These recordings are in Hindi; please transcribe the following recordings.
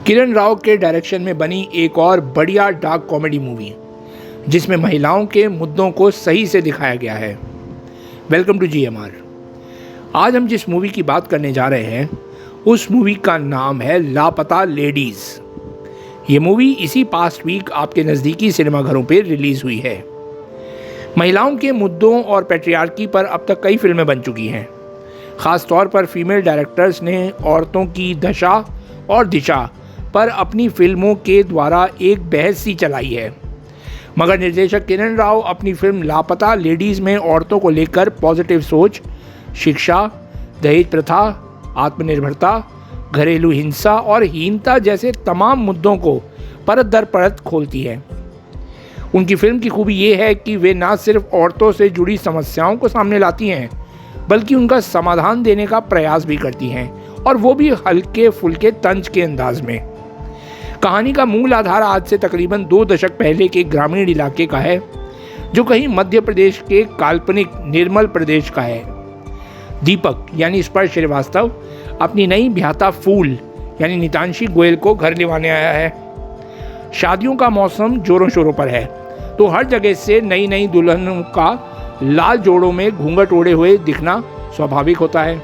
किरण राव के डायरेक्शन में बनी एक और बढ़िया डार्क कॉमेडी मूवी जिसमें महिलाओं के मुद्दों को सही से दिखाया गया है। Welcome to GMR। आज हम जिस मूवी की बात करने जा रहे हैं उस मूवी का नाम है लापता लेडीज़। ये मूवी इसी पास्ट वीक आपके नज़दीकी सिनेमाघरों पर रिलीज़ हुई है। महिलाओं के मुद्दों और पैट्रियार्की पर अब तक कई फिल्में बन चुकी हैं। ख़ास तौर पर फीमेल डायरेक्टर्स ने औरतों की दशा और दिशा पर अपनी फिल्मों के द्वारा एक बहस सी चलाई है, मगर निर्देशक किरण राव अपनी फिल्म लापता लेडीज़ में औरतों को लेकर पॉजिटिव सोच, शिक्षा, दहेज प्रथा, आत्मनिर्भरता, घरेलू हिंसा और हीनता जैसे तमाम मुद्दों को परत दर परत खोलती है। उनकी फिल्म की खूबी ये है कि वे न सिर्फ औरतों से जुड़ी समस्याओं को सामने लाती हैं बल्कि उनका समाधान देने का प्रयास भी करती हैं, और वो भी हल्के फुल्के तंज के अंदाज में। कहानी का मूल आधार आज से तकरीबन 2 दशक पहले के ग्रामीण इलाके का है, जो कहीं मध्य प्रदेश के काल्पनिक निर्मल प्रदेश का है। दीपक यानी स्पर्श श्रीवास्तव अपनी नई ब्याहता फूल यानी नितांशी गोयल को घर लिवाने आया है। शादियों का मौसम जोरों शोरों पर है, तो हर जगह से नई नई दुल्हनों का लाल जोड़ों में घूंघट ओढ़े हुए दिखना स्वाभाविक होता है।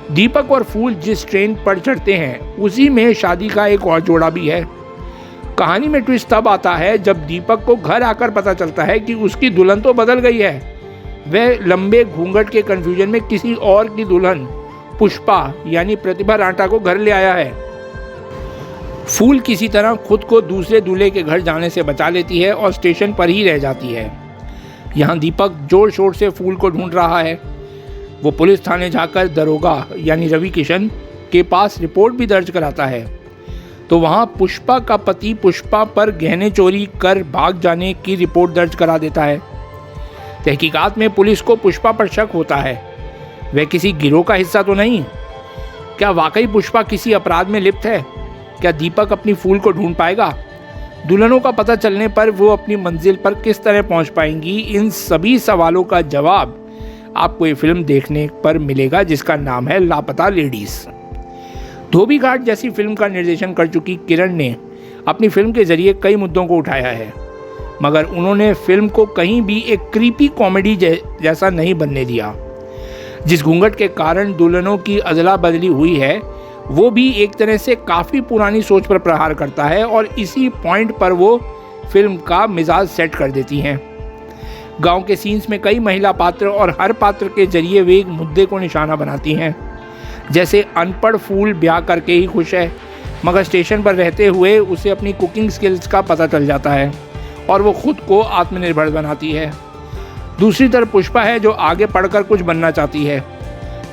दीपक और फूल जिस ट्रेन पर चढ़ते हैं उसी में शादी का एक और जोड़ा भी है। कहानी में ट्विस्ट तब आता है जब दीपक को घर आकर पता चलता है कि उसकी दुल्हन तो बदल गई है। वह लंबे घूंघट के कंफ्यूजन में किसी और की दुल्हन पुष्पा यानी प्रतिभा रांटा को घर ले आया है। फूल किसी तरह खुद को दूसरे दूल्हे के घर जाने से बचा लेती है और स्टेशन पर ही रह जाती है। यहाँ दीपक जोर शोर से फूल को ढूंढ रहा है। वो पुलिस थाने जाकर दरोगा यानी रवि किशन के पास रिपोर्ट भी दर्ज कराता है, तो वहाँ पुष्पा का पति पुष्पा पर गहने चोरी कर भाग जाने की रिपोर्ट दर्ज करा देता है। तहकीकात में पुलिस को पुष्पा पर शक होता है। वह किसी गिरोह का हिस्सा तो नहीं? क्या वाकई पुष्पा किसी अपराध में लिप्त है? क्या दीपक अपनी फूल को ढूंढ पाएगा? दुल्हनों का पता चलने पर वो अपनी मंजिल पर किस तरह पहुंच पाएंगी? इन सभी सवालों का जवाब आपको ये फिल्म देखने पर मिलेगा, जिसका नाम है लापता लेडीज़। धोबी घाट जैसी फिल्म का निर्देशन कर चुकी किरण ने अपनी फिल्म के जरिए कई मुद्दों को उठाया है, मगर उन्होंने फिल्म को कहीं भी एक क्रीपी कॉमेडी जैसा नहीं बनने दिया। जिस घूंघट के कारण दुल्हनों की अदला बदली हुई है वो भी एक तरह से काफ़ी पुरानी सोच पर प्रहार करता है, और इसी पॉइंट पर वो फिल्म का मिजाज सेट कर देती हैं। गांव के सीन्स में कई महिला पात्र और हर पात्र के जरिए वे एक मुद्दे को निशाना बनाती हैं। जैसे अनपढ़ फूल ब्याह करके ही खुश है, मगर स्टेशन पर रहते हुए उसे अपनी कुकिंग स्किल्स का पता चल जाता है और वो खुद को आत्मनिर्भर बनाती है। दूसरी तरफ पुष्पा है जो आगे पढ़कर कुछ बनना चाहती है।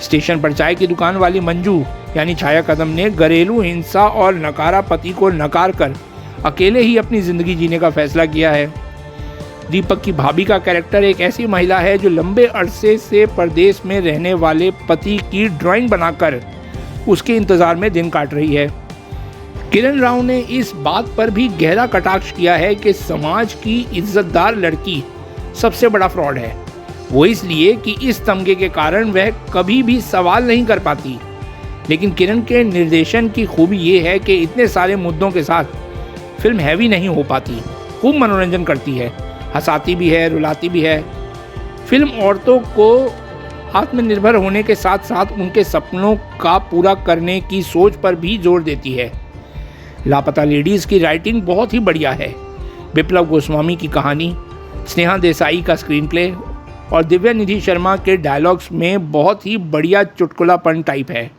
स्टेशन पर चाय की दुकान वाली मंजू यानी छाया कदम ने घरेलू हिंसा और नकारा पति को नकार कर अकेले ही अपनी ज़िंदगी जीने का फैसला किया है। दीपक की भाभी का कैरेक्टर एक ऐसी महिला है जो लंबे अरसे से परदेश में रहने वाले पति की ड्राइंग बनाकर उसके इंतज़ार में दिन काट रही है। किरण राव ने इस बात पर भी गहरा कटाक्ष किया है कि समाज की इज्जतदार लड़की सबसे बड़ा फ्रॉड है, वो इसलिए कि इस तमगे के कारण वह कभी भी सवाल नहीं कर पाती। लेकिन किरण के निर्देशन की खूबी ये है कि इतने सारे मुद्दों के साथ फिल्म हैवी नहीं हो पाती, खूब मनोरंजन करती है, हंसाती भी है, रुलाती भी है। फिल्म औरतों को आत्मनिर्भर होने के साथ साथ उनके सपनों का पूरा करने की सोच पर भी जोर देती है। लापता लेडीज़ की राइटिंग बहुत ही बढ़िया है। विप्लव गोस्वामी की कहानी, स्नेहा देसाई का स्क्रीन प्ले और दिव्या निधि शर्मा के डायलॉग्स में बहुत ही बढ़िया चुटकुलापन टाइप है।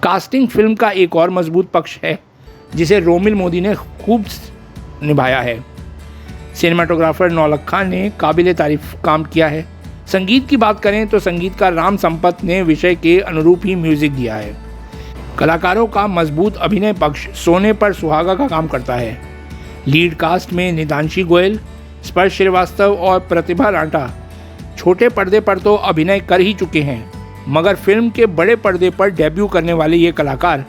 कास्टिंग फिल्म का एक और मजबूत पक्ष है जिसे रोमिल मोदी ने खूब निभाया है। सिनेमाटोग्राफर नौलखा ने काबिल तारीफ काम किया है। संगीत की बात करें तो संगीतकार राम संपत ने विषय के अनुरूप ही म्यूजिक दिया है। कलाकारों का मजबूत अभिनय पक्ष सोने पर सुहागा का काम करता है। लीड कास्ट में नितांशी गोयल, स्पर्श श्रीवास्तव और प्रतिभा रांटा छोटे पर्दे पर तो अभिनय कर ही चुके हैं, मगर फिल्म के बड़े पर्दे पर डेब्यू करने वाले ये कलाकार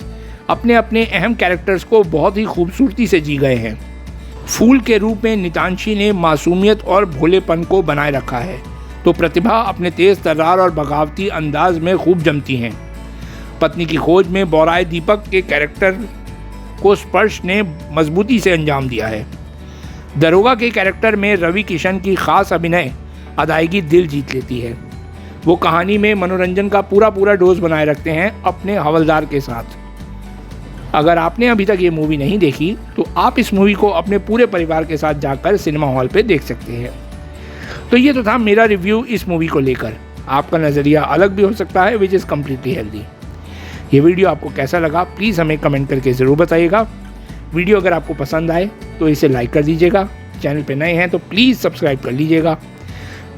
अपने अपने अहम कैरेक्टर्स को बहुत ही खूबसूरती से जी गए हैं। फूल के रूप में नितांशी ने मासूमियत और भोलेपन को बनाए रखा है, तो प्रतिभा अपने तेज तर्रार और बगावती अंदाज में खूब जमती हैं। पत्नी की खोज में बौराए दीपक के कैरेक्टर को स्पर्श ने मजबूती से अंजाम दिया है। दरोगा के कैरेक्टर में रवि किशन की खास अभिनय अदायगी दिल जीत लेती है। वो कहानी में मनोरंजन का पूरा डोज बनाए रखते हैं अपने हवलदार के साथ। अगर आपने अभी तक ये मूवी नहीं देखी तो आप इस मूवी को अपने पूरे परिवार के साथ जाकर सिनेमा हॉल पे देख सकते हैं। तो ये तो था मेरा रिव्यू इस मूवी को लेकर। आपका नज़रिया अलग भी हो सकता है, विच इज़ कम्प्लीटली हेल्दी। ये वीडियो आपको कैसा लगा प्लीज़ हमें कमेंट करके ज़रूर बताइएगा। वीडियो अगर आपको पसंद आए तो इसे लाइक कर दीजिएगा। चैनल पे नए हैं तो प्लीज़ सब्सक्राइब कर लीजिएगा।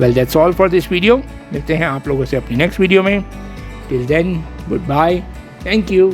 Well that's all for this video. मिलते हैं आप लोगों से अपनी नेक्स्ट वीडियो में। Till then goodbye, thank you.